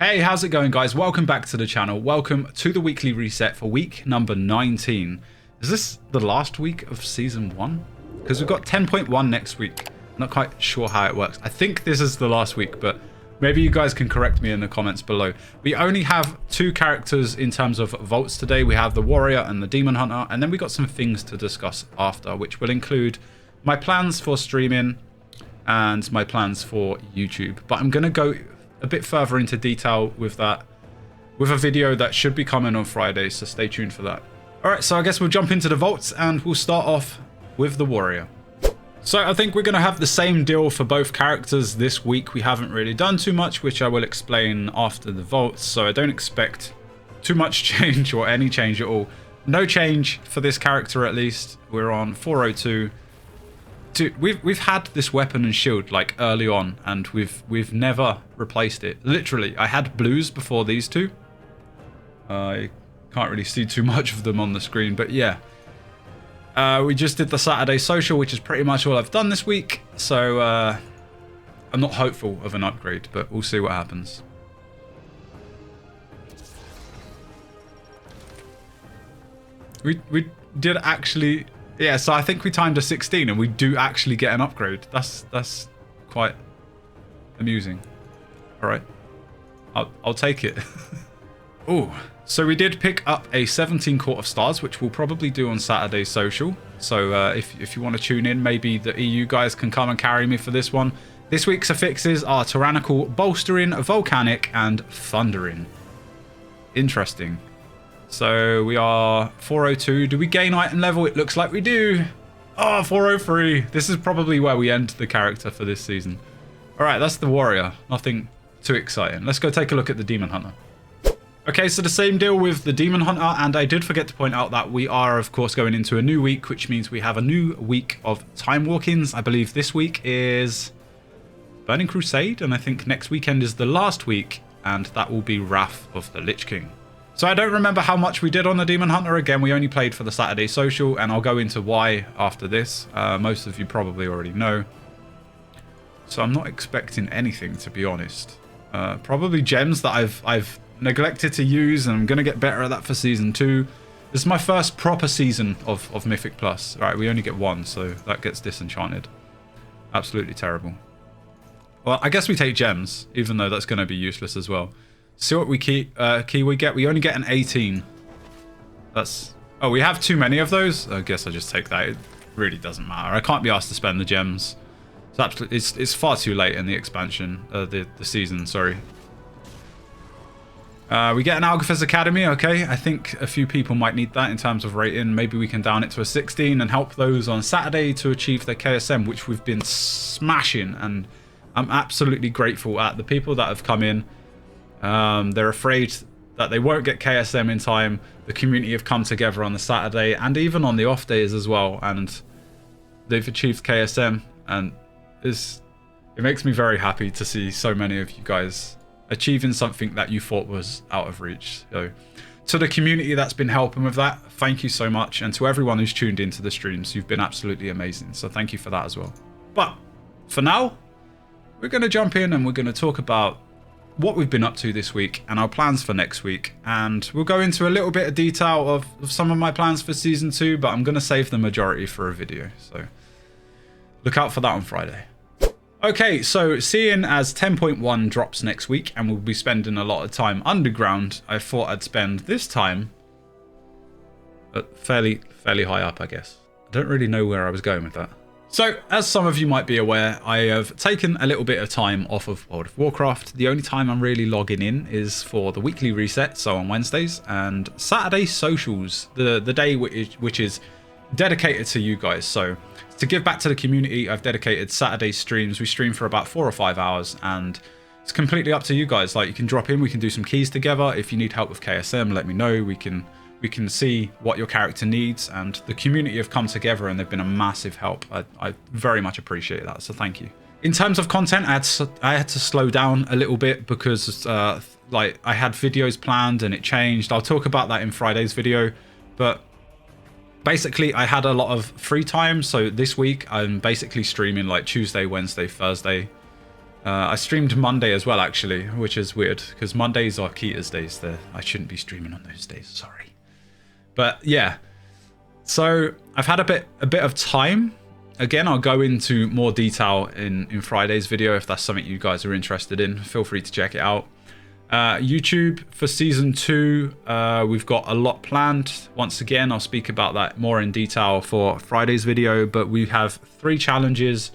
Hey, how's it going, guys? Welcome back to the channel. Welcome to the weekly reset for week number 19. Is this the last week of season 1? Because we've got 10.1 next week. I'm not quite sure how it works. I think this is the last week, but maybe you guys can correct me in the comments below. We only have 2 characters in terms of vaults today. We have the warrior and the demon hunter, and then we got some things to discuss after, which will include my plans for streaming and my plans for YouTube. But I'm going to go a bit further into detail with that, with a video that should be coming on Friday, so stay tuned for that. Alright, so I guess we'll jump into the vaults and we'll start off with the warrior. So I think we're going to have the same deal for both characters this week. We haven't really done too much, which I will explain after the vaults, so I don't expect too much change or any change at all. No change for this character at least. We're on 402. Dude, we've had this weapon and shield like early on, and we've never replaced it. Literally, I had blues before these two. I can't really see too much of them on the screen, but yeah. We just did the Saturday social, which is pretty much all I've done this week. So I'm not hopeful of an upgrade, but we'll see what happens. We did actually. Yeah, so I think we timed a 16 and we do actually get an upgrade. That's quite amusing. All right, I'll take it. Oh, so we did pick up a 17 Court of Stars, which we'll probably do on Saturday's social. So if you want to tune in, maybe the EU guys can come and carry me for this one. This week's affixes are Tyrannical, Bolstering, Volcanic, and Thundering. Interesting. So we are 402. Do we gain item level? It looks like we do. Oh, 403. This is probably where we end the character for this season. All right, that's the warrior. Nothing too exciting. Let's go take a look at the demon hunter. Okay, so the same deal with the demon hunter, and I did forget to point out that we are, of course, going into a new week, which means we have a new week of time walk-ins. I believe this week is Burning Crusade, and I think next weekend is the last week, and that will be Wrath of the Lich King. So I don't remember how much we did on the Demon Hunter. Again, we only played for the Saturday social, and I'll go into why after this. Most of you probably already know. So I'm not expecting anything, to be honest. Probably gems that I've neglected to use, and I'm going to get better at that for Season 2. This is my first proper season of Mythic Plus. All right, we only get 1, so that gets disenchanted. Absolutely terrible. Well, I guess we take gems, even though that's going to be useless as well. See what we key we get. We only get an 18. That's... Oh, we have too many of those? I guess I just take that. It really doesn't matter. I can't be asked to spend the gems. It's absolutely... It's far too late in the expansion. The season, sorry. We get an Algotha's Academy. Okay, I think a few people might need that in terms of rating. Maybe we can down it to a 16 and help those on Saturday to achieve their KSM, which we've been smashing. And I'm absolutely grateful at the people that have come in. They're afraid that they won't get KSM in time. The community have come together on the Saturday and even on the off days as well, and they've achieved KSM, and it makes me very happy to see so many of you guys achieving something that you thought was out of reach. So to the community that's been helping with that, thank you so much, and to everyone who's tuned into the streams, you've been absolutely amazing, so thank you for that as well. But for now, we're going to jump in and we're going to talk about what we've been up to this week and our plans for next week, and we'll go into a little bit of detail of some of my plans for season 2, but I'm going to save the majority for a video, so look out for that on Friday. Okay, so seeing as 10.1 drops next week and we'll be spending a lot of time underground, I thought I'd spend this time fairly high up, I guess. I don't really know where I was going with that. So, as some of you might be aware, I have taken a little bit of time off of World of Warcraft. The only time I'm really logging in is for the weekly reset, so on Wednesdays, and Saturday socials, the day which is dedicated to you guys. So, to give back to the community, I've dedicated Saturday streams. We stream for about 4 or 5 hours, and it's completely up to you guys. Like, you can drop in, we can do some keys together. If you need help with KSM, let me know. We can see what your character needs, and the community have come together and they've been a massive help. I very much appreciate that, so thank you. In terms of content, I had to slow down a little bit because like I had videos planned and it changed. I'll talk about that in Friday's video, but basically I had a lot of free time, so this week I'm basically streaming like Tuesday, Wednesday, Thursday. I streamed Monday as well, actually, which is weird because Mondays are Keita's days. There, I shouldn't be streaming on those days. Sorry, but yeah. So I've had a bit of time. Again, I'll go into more detail in Friday's video if that's something you guys are interested in. Feel free to check it out. YouTube for season 2, we've got a lot planned. Once again, I'll speak about that more in detail for Friday's video, but we have 3 challenges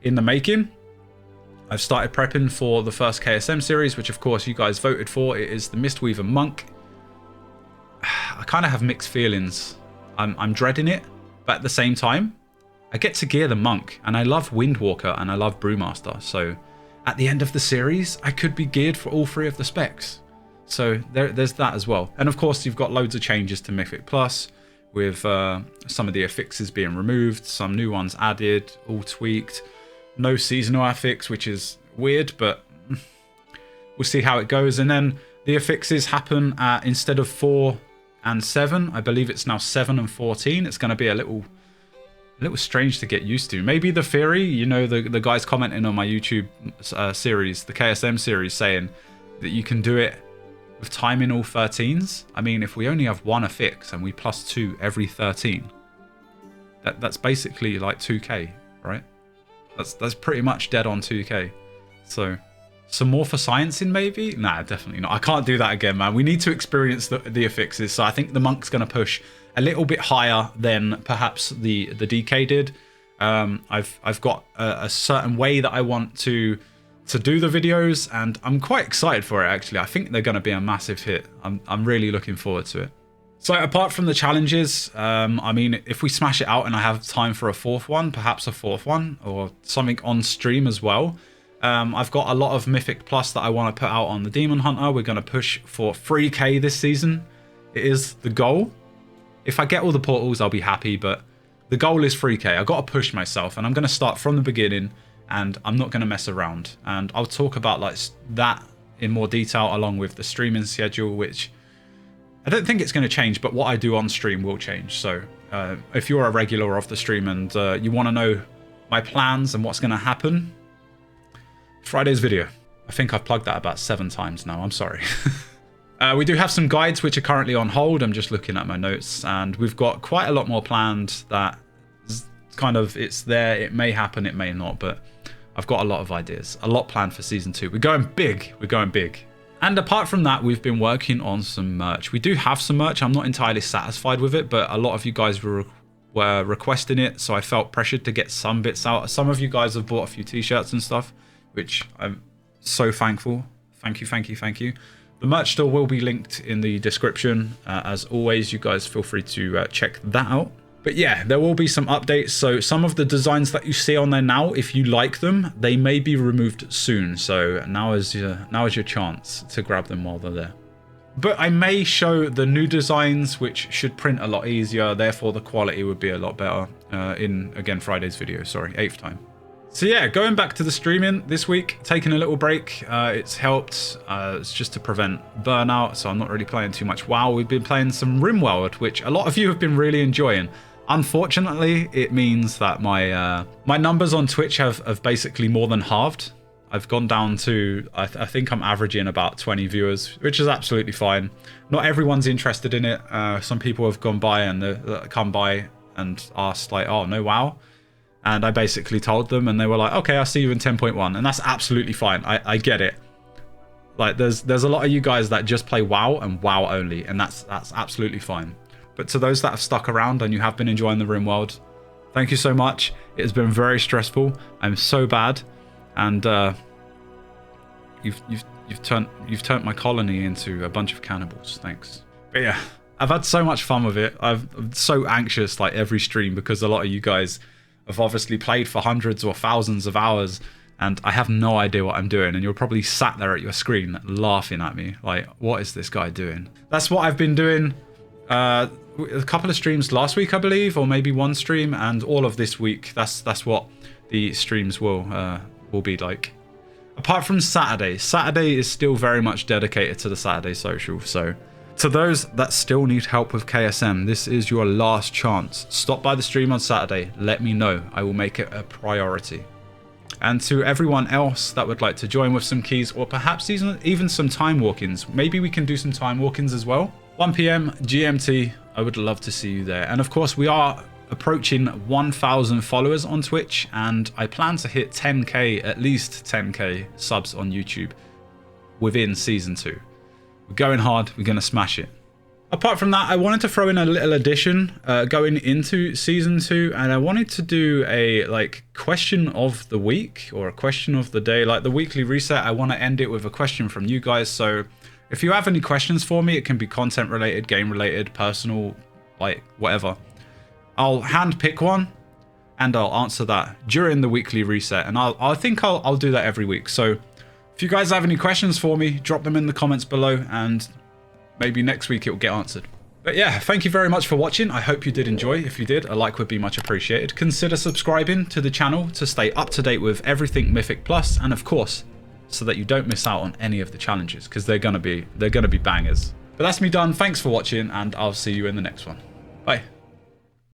in the making. I've started prepping for the first KSM series, which of course you guys voted for. It is the Mistweaver Monk. I kind of have mixed feelings. I'm dreading it, but at the same time, I get to gear the Monk, and I love Windwalker and I love Brewmaster, so at the end of the series, I could be geared for all 3 of the specs. So there's that as well. And of course, you've got loads of changes to Mythic Plus, with some of the affixes being removed, some new ones added, all tweaked. No seasonal affix, which is weird, but we'll see how it goes. And then the affixes happen at, instead of 4 and 7, I believe it's now 7 and 14. It's going to be a little strange to get used to. Maybe the theory, you know, the guys commenting on my YouTube series, the KSM series, saying that you can do it with time in all 13s. I mean, if we only have 1 affix and we plus 2 every 13, that's basically like 2k, right? That's pretty much dead on 2k. So some more for sciencing maybe? Nah, definitely not. I can't do that again, man. We need to experience the affixes. So I think the Monk's going to push a little bit higher than perhaps the DK did. I've got a certain way that I want to do the videos, and I'm quite excited for it, actually. I think they're going to be a massive hit. I'm really looking forward to it. So apart from the challenges, I mean, if we smash it out and I have time for a 4th one, perhaps a 4th one or something on stream as well. I've got a lot of Mythic Plus that I want to put out on the Demon Hunter. We're going to push for 3k this season. It is the goal. If I get all the portals, I'll be happy, but the goal is 3k. I've got to push myself, and I'm going to start from the beginning, and I'm not going to mess around. And I'll talk about like that in more detail along with the streaming schedule, which I don't think it's going to change, but what I do on stream will change. So if you're a regular of the stream and you want to know my plans and what's going to happen, Friday's video. I think I've plugged that about 7 times now. I'm sorry. We do have some guides which are currently on hold. I'm just looking at my notes, and we've got quite a lot more planned that kind of, it's there. It may happen, it may not, but I've got a lot of ideas, a lot planned for season 2. We're going big. We're going big. And apart from that, we've been working on some merch. We do have some merch. I'm not entirely satisfied with it, but a lot of you guys were requesting it, so I felt pressured to get some bits out. Some of you guys have bought a few t-shirts and stuff, which I'm so thankful. Thank you, thank you, thank you. The merch store will be linked in the description. As always, you guys feel free to check that out. But yeah, there will be some updates. So some of the designs that you see on there now, if you like them, they may be removed soon. So now is your chance to grab them while they're there. But I may show the new designs, which should print a lot easier. Therefore, the quality would be a lot better in, again, Friday's video. Sorry, 8th time. So yeah, going back to the streaming this week, taking a little break. It's helped. It's just to prevent burnout, so I'm not really playing too much WoW. We've been playing some RimWorld, which a lot of you have been really enjoying. Unfortunately, it means that my numbers on Twitch have basically more than halved. I've gone down to, I think I'm averaging about 20 viewers, which is absolutely fine. Not everyone's interested in it. Some people have gone by and come by and asked like, oh, no WoW? And I basically told them, and they were like, okay, I'll see you in 10.1. And that's absolutely fine. I get it. Like, there's a lot of you guys that just play WoW and WoW only, and that's absolutely fine. But to those that have stuck around and you have been enjoying the RimWorld, thank you so much. It has been very stressful. I'm so bad, and you've turned my colony into a bunch of cannibals. Thanks. But yeah, I've had so much fun with it. I'm so anxious like every stream because a lot of you guys have obviously played for hundreds or thousands of hours, and I have no idea what I'm doing, and you're probably sat there at your screen laughing at me like, what is this guy doing? That's what I've been doing. A couple of streams last week, I believe, or maybe 1 stream, and all of this week. That's what the streams will be like. Apart from Saturday. Saturday is still very much dedicated to the Saturday social. So to those that still need help with KSM, this is your last chance. Stop by the stream on Saturday. Let me know. I will make it a priority. And to everyone else that would like to join with some keys, or perhaps even some time walk-ins, maybe we can do some time walk-ins as well. 1 PM GMT, I would love to see you there. And of course, we are approaching 1,000 followers on Twitch, and I plan to hit 10k, at least 10k subs on YouTube within season 2. We're going hard, we're gonna smash it. Apart from that, I wanted to throw in a little addition going into season 2, and I wanted to do a question of the week or a question of the day, like the weekly reset. I want to end it with a question from you guys. So if you have any questions for me, it can be content related, game related, personal, like whatever. I'll hand pick one and I'll answer that during the weekly reset, and I think I'll do that every week. So if you guys have any questions for me, drop them in the comments below, and maybe next week it will get answered. But yeah, thank you very much for watching. I hope you did enjoy. If you did, a like would be much appreciated. Consider subscribing to the channel to stay up to date with everything Mythic Plus, and of course, so that you don't miss out on any of the challenges, because they're gonna be bangers. But that's me done. Thanks for watching, and I'll see you in the next one. Bye.